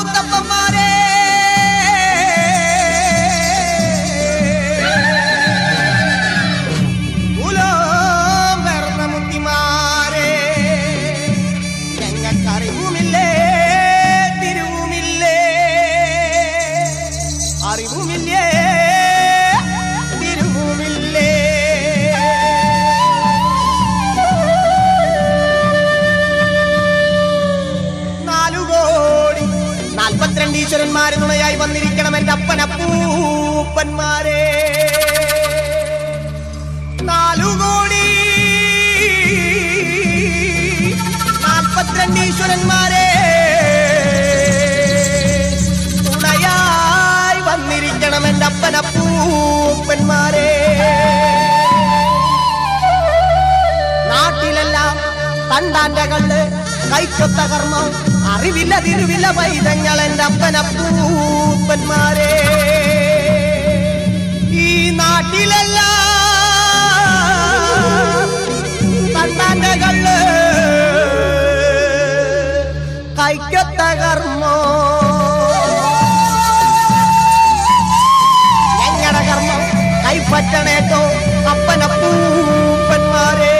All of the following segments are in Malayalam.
മുത്തപ്പന്മാരെ ഈശ്വരന്മാരെ തുണയായി വന്നിരിക്കണം എന്റെ അപ്പനപ്പൂപ്പന്മാരെ 4 കോടി 42 ഈശ്വരന്മാരെ തുണയായി വന്നിരിക്കണം എന്റെ അപ്പനപ്പൂപ്പന്മാരെ നാട്ടിലെല്ലാം തണ്ടാന്റെ കള്ള് കൈക്കൊത്ത കർമ്മം അറിവില്ല തിരുവില്ല പൈതങ്ങൾ എന്റെ അപ്പനപ്പൂപ്പന്മാരെ ഈ നാട്ടിലല്ല തണ്ടാന്റെ കള്ള് കൈക്കൊത്ത കർമ്മോ ഞങ്ങളുടെ കർമ്മം കൈപ്പറ്റണേട്ടോ അപ്പനപ്പൂപ്പന്മാരെ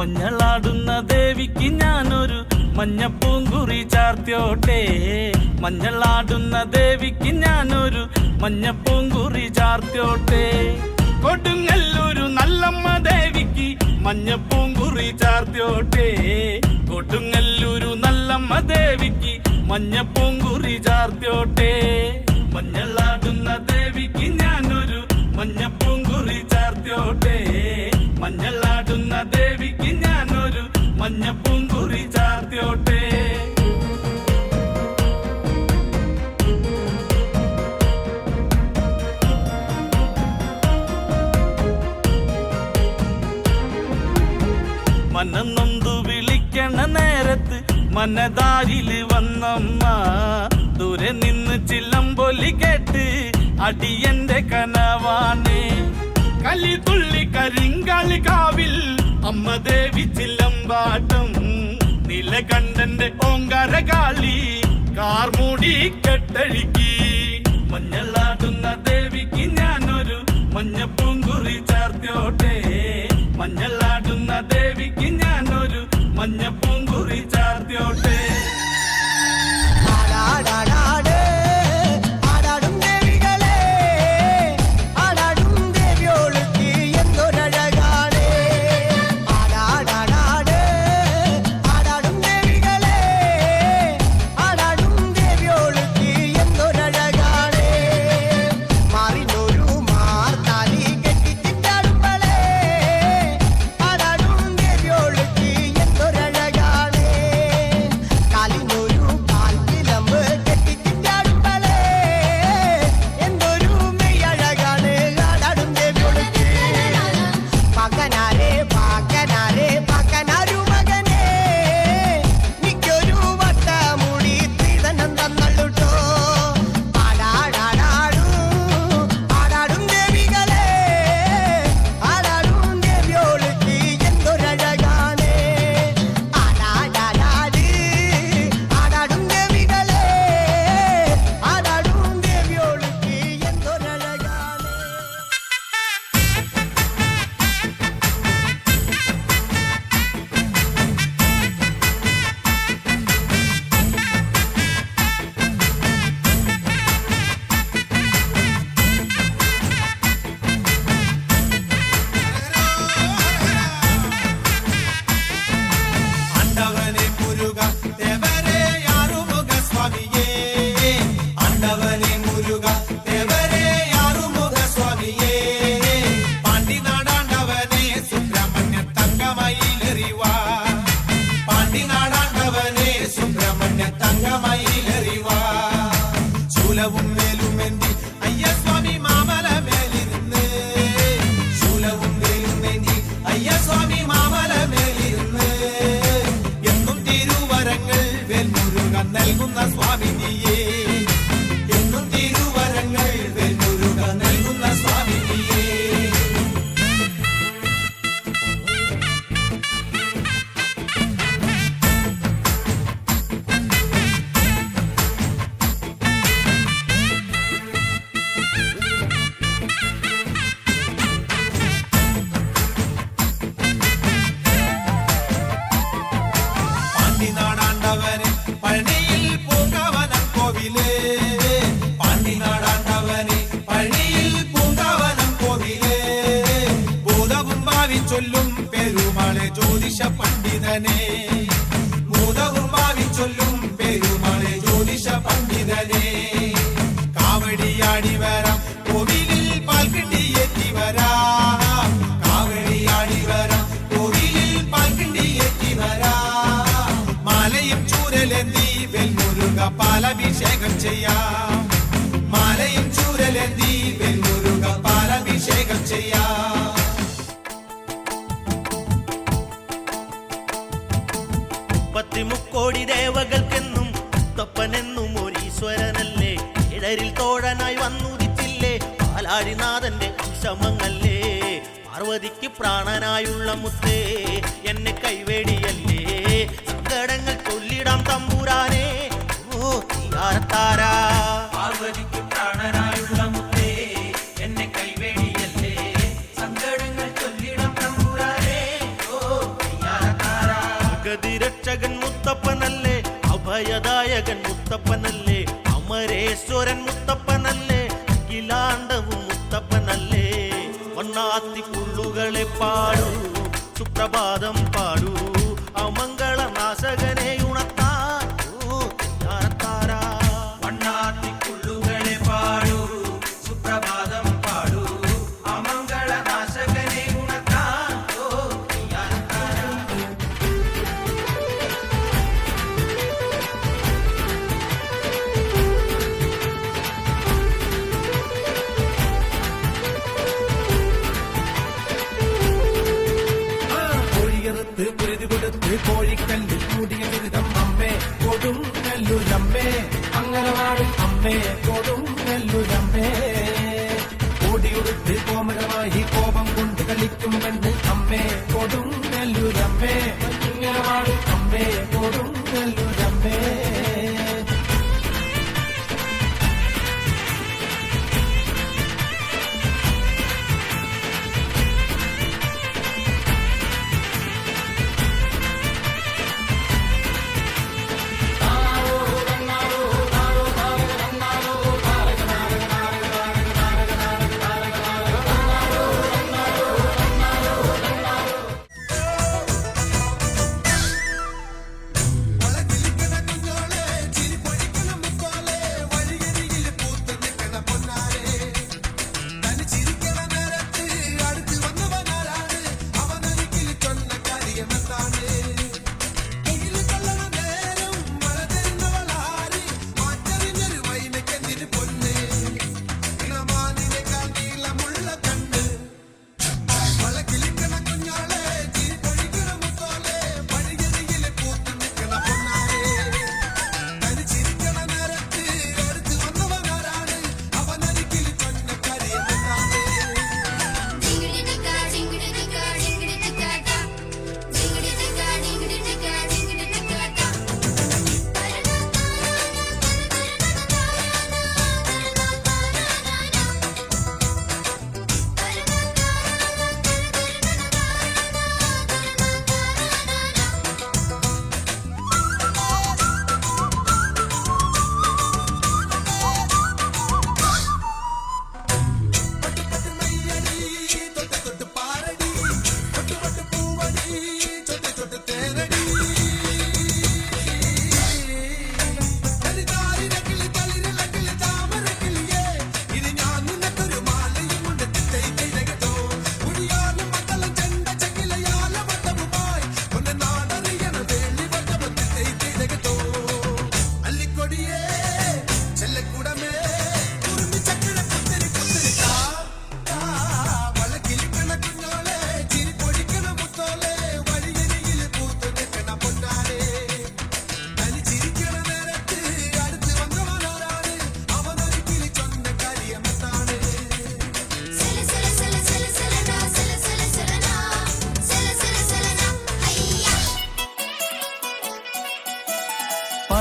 മഞ്ഞളാടുന്ന ദേവിക്ക് ഞാനൊരു മഞ്ഞപ്പൂങ്കുറി ചാർത്തിയോട്ടെ മഞ്ഞളാടുന്ന ദേവിക്ക് ഞാനൊരു മഞ്ഞപ്പൂങ്കുറി ചാർത്തിയോട്ടെ കൊടുങ്ങല്ലൂരു നല്ലമ്മ ദേവിക്ക് മഞ്ഞപ്പൂങ്കുറി ചാർത്തിയോട്ടെ കൊടുങ്ങല്ലൂരു നല്ലമ്മ ദേവിക്ക് മഞ്ഞപ്പൂങ്കുറി ചാർത്തിയോട്ടെ മഞ്ഞളാടുന്ന ദേവിക്ക് ഞാനൊരു മഞ്ഞപ്പൂങ്കുറി ചാർത്തിയോട്ടെ മഞ്ഞളാടുന്ന ദേവിക്ക് ഞാനൊരു മഞ്ഞപ്പൂങ്കുറി ചാർത്തിയോട്ടെ മനം നൊന്തു വിളിക്കണ നേരത്ത് മനതാരില് വന്നമ്മ ദൂരെ നിന്ന് ചിലമ്പൊലി കേട്ട് അടിയന്റെ കനവാണ് കലി തുള്ളി കരിങ്കാളി കാവിൽ അമ്മ ദേവി ചിലമ്പാട്ടം നീലകണ്ഠന്റെ ഓങ്കാര കാളി കാർമൂടി കെട്ടഴിക്കി മഞ്ഞളാടുന്ന ദേവിക്ക് ഞാനൊരു മഞ്ഞപ്പൂങ്കുറി ചാർത്തിയോട്ടെ മഞ്ഞളാടുന്ന ദേവിക്ക് ഞാനൊരു മഞ്ഞപ്പൂങ്കുറി ചാർത്തിയോട്ടെ കാലി നാഗമയിലെറിവാ ശൂലവും മേലുമെന്തി അയ്യസ്വാമി മാമല മേലിരുന്ന് ശൂലവും മേലുമെന്തി അയ്യസ്വാമി മാമല മേലിരുന്ന് എന്നും തിരുവരങ്ങൾ വേൽമുരുകൻ നൽകുന്ന സ്വാമി നീയേ എന്നും തിരുവരങ്ങൾ വേൽമുരുകൻ നൽകുന്ന സ്വാമി നീയേ പാണ്ടിനാടാണ്ടവനെ പഴനിയിൽ പൂങ്കാവനം കോവിലേ പാണ്ടിനാടാണ്ടവനെ പഴനിയിൽ പൂങ്കാവനം കോവിലേ ഭൂതവും ഭാവി ചൊല്ലും പെരുമാളെ ജ്യോതിഷ പണ്ഡിതനെ ഭൂതവും ഭാവി ചൊല്ലും പെരുമാളെ ജ്യോതിഷ പണ്ഡിതനെ കാവടിയാടി വരാം കോവിലിൽ പാൽക്കിണ്ടിയെത്തി വരാം കാവടിയാടി വരാം കോവിലിൽ പാൽക്കിണ്ടിയെത്തി വരാം മാലയും ചൂരലെന്തി വെൽമുരുക പാലഭിഷേകം ചെയ്യാം മാലയും ചൂരലെന്തി വെൽമുരുക പാലഭിഷേകം ചെയ്യാം മുക്കോടി ദേവകൾക്കെന്നും മുത്തപ്പനെന്നും ഒരീശ്വരനല്ലേ ഇടരിൽ തോഴനായി വന്നുദിച്ചില്ലേ പാലാഴിനാഥന്റെ അംശമങ്ങല്ലേ പാർവതിക്ക് പ്രാണനായുള്ള മുത്തേ എന്നെ കൈവേടിയല്ലേ സങ്കടങ്ങൾ ചൊല്ലിടാം തമ്പുരാനെ ഓ തീയാരത്താരാ പാർവതിക്ക് പ്രാണനായുള്ള മുത്തേ എന്നെ കൈവേടിയല്ലേ സങ്കടങ്ങൾ ചൊല്ലിടാം തമ്പുരാനെ ഓ തീയാരത്താരാ ഗതിരക്ഷകൻ മുത്തപ്പനല്ലേ അഭയദായകൻ മുത്തപ്പനല്ലേ അമരേശ്വരൻ മുത്തപ്പനല്ലേ അഖിലാണ്ടവും മുത്തപ്പനല്ലേ വണ്ണാത്തി പുള്ളുകളെ പാടൂ സുപ്രഭാതം പാടൂ അമംഗള നാശകനെ ഉണർത്താൻ ഓ തീയാരത്താരാ വണ്ണാത്തി പുള്ളുകളെ പാടൂ സുപ്രഭാതം പാടൂ അമംഗള നാശകനെ ഉണർത്താൻ ഓ തീയാരത്താരാ കോഴിയറുത്ത് കുരുതി കൊടുത്ത് കോഴിക്കല്ലിൽ മൂടിയ ദുരിതം അമ്മേ കൊടും നെല്ലുരമ്മേ അങ്ങനവാടി അമ്മേ കൊടും നെല്ലുരമ്മേ ഓടിയുടുത്ത് കോമരമായി കോപം കൊണ്ട് കളിക്കും പെണ്ണ് അമ്മേ കൊടും നെല്ലുരമ്മേ അങ്ങനവാടി അമ്മേ കൊടും നെല്ലുരമ്മേ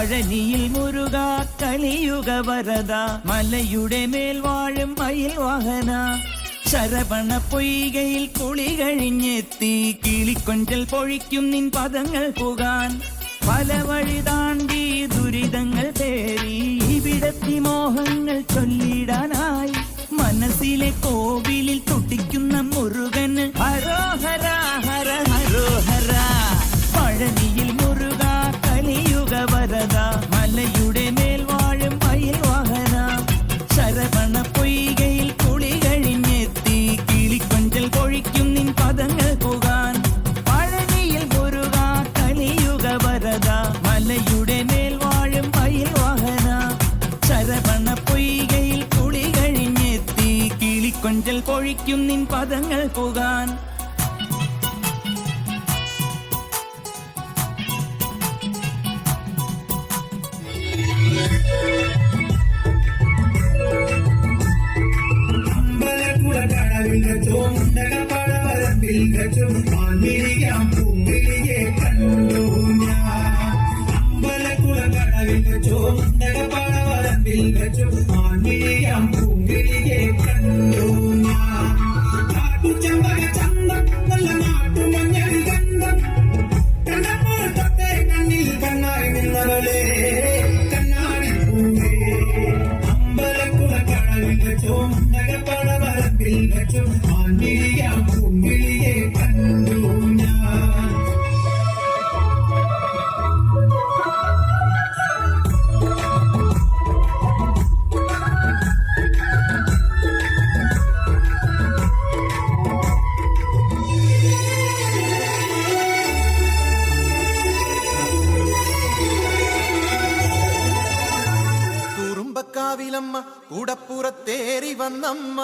പഴനിയിൽ മുരുക കലിയുഗ വരദ മലയുടെ മേൽ വാഴും മയിൽ വാഹന ശരവണ പൊയ്കയിൽ കുളി കഴിഞ്ഞെത്തി കിളിക്കൊഞ്ചൽ പൊഴിക്കും നിൻ പദങ്ങൾ പുകാൻ പല വഴി താണ്ടി ദുരിതങ്ങൾ തേറി ഇവിടത്തി മോഹങ്ങൾ ചൊല്ലിടാനായി മനസ്സിലെ കോവിലിൽ തുടിക്കുന്ന മുരുകന് ഹരോഹര ഹര ഹരോഹര പഴനിയിൽ മുരുക കലിയുഗ വരദ മലയുടെ മേൽ വാഴും മയിൽ വാഹന ശരവണ പൊയ്കയിൽ കുളി കഴിഞ്ഞെത്തി കിളിക്കൊഞ്ചൽ പൊഴിക്കും നിൻ പദങ്ങൾ പുകാൻ പഴനിയിൽ മുരുക കലിയുഗ വരദ മലയുടെ മേൽ വാഴും മയിൽ വാഹന ശരവണ പൊയ്കയിൽ കുളി കഴിഞ്ഞെത്തി കിളിക്കൊഞ്ചൽ പൊഴിക്കും നിൻ പദങ്ങൾ പുകാൻ കുറുമ്പക്കാവിലമ്മ കൂടപ്പുറത്തേറി വന്നമ്മ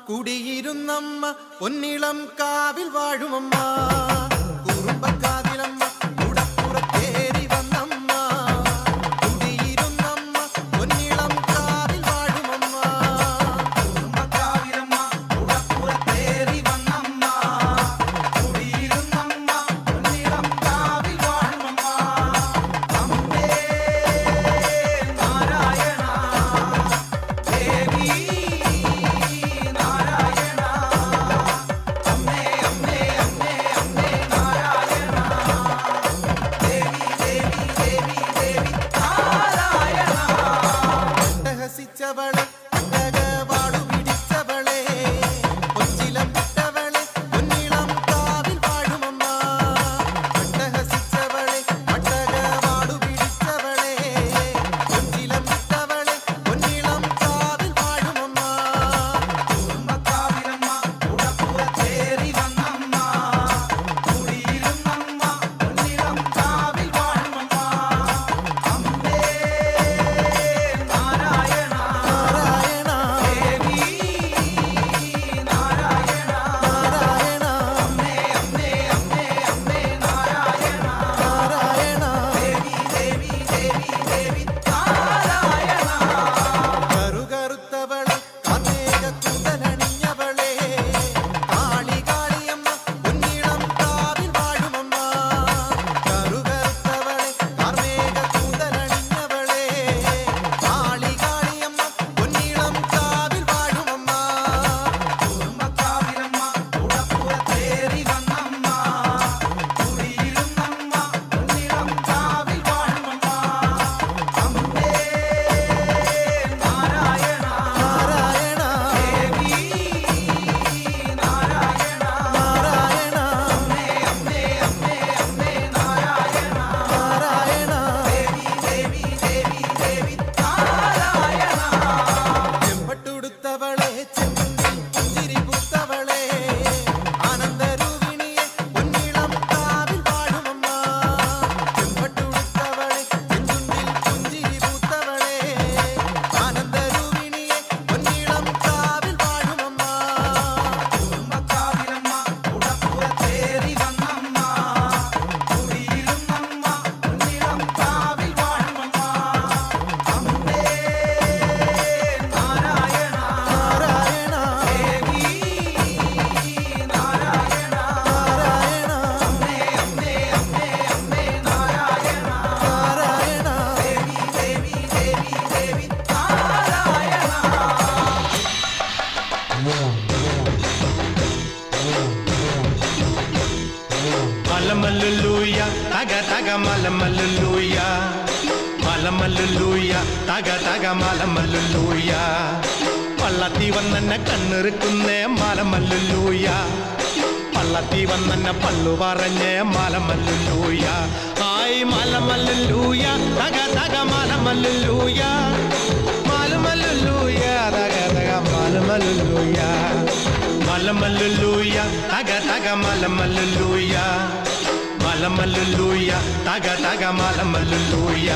കുടിയിരുന്നമ്മ പൊന്നിളം കാവിൽ വാഴുമമ്മ കുറുമ്പക്കാവിലമ്മ കൂടപ്പുറത്തേറി വന്നമ്മ കുടിയിരുന്നമ്മ പൊന്നിളം കാവിൽ വാഴുമമ്മ കുറുമ്പക്കാവിലമ്മ കൂടപ്പുറത്തേറി വന്നമ്മ കുടിയിരുന്നമ്മ പൊന്നിളം കാവിൽ വാഴുമമ്മ അമ്മേ നാരായണ ദേവി നാരായണ അമ്മേ അമ്മേ അമ്മേ അമ്മേ നാരായണ ദേവി ദേവി ദേവി ദേവി നാരായണ ഹസിച്ചവളെ വാടു പിടിച്ചവളെ കൊച്ചിലം വിട്ടവളെ പൊന്നിളം കാവിൽ വാഴുമമ്മ ഹസിച്ചവളെ വാടു പിടിച്ചവളെ കൊച്ചിലം വിട്ടവളെ പൊന്നിളം കാവിൽ വാഴുമമ്മ കുറുമ്പക്കാവിലമ്മ കൂടപ്പുറത്തേറി വന്നമ്മ കുടിയിരുന്നമ്മ പൊന്നിളം കാവിൽ വാഴുമമ്മ അമ്മേ നാരായണ നാരായണ ദേവി നാരായണ നാരായണ അമ്മേ അമ്മേ അമ്മേ അമ്മേ നാരായണ നാരായണ ദേവി ദേവി ദേവി ദേവി നാരായണ കറുകറുത്തവളെ കാർമേഘ കൂന്തലണിഞ്ഞവളെ കാളി കാളിയമ്മ പൊന്നിളം കാവിൽ വാഴുമമ്മ കറുകറുത്തവളെ കാർമേഘ കൂന്തലണിഞ്ഞവളെ കാളി കാളിയമ്മ പൊന്നിളം കാവിൽ വാഴുമമ്മ കുറുമ്പക്കാവിലമ്മ കൂടപ്പുറത്തേറി വന്നമ്മ കുടിയിരുന്നമ്മ പൊന്നിളം കാവിൽ വാഴുമമ്മ അമ്മേ മലമല്ലുലൂയ തക തക മലമല്ലുലൂയ പള്ളത്തി വന്നെന്നെ കണ്ണിറുക്കുന്നേ മലമല്ലുലൂയ പള്ളത്തി വന്നെന്നെ പള്ളു പറഞ്ഞേ മലമല്ലുലൂയ ആയി മലമല്ലുലൂയ തക തക മലമല്ലുലൂയ മലമല്ലുലൂയ തക തക മലമല്ലുലൂയ മലമല്ലുലൂയ തക തക മലമല്ലുലൂയ മലമല്ലുലൂയ തക തക മലമല്ലുലൂയ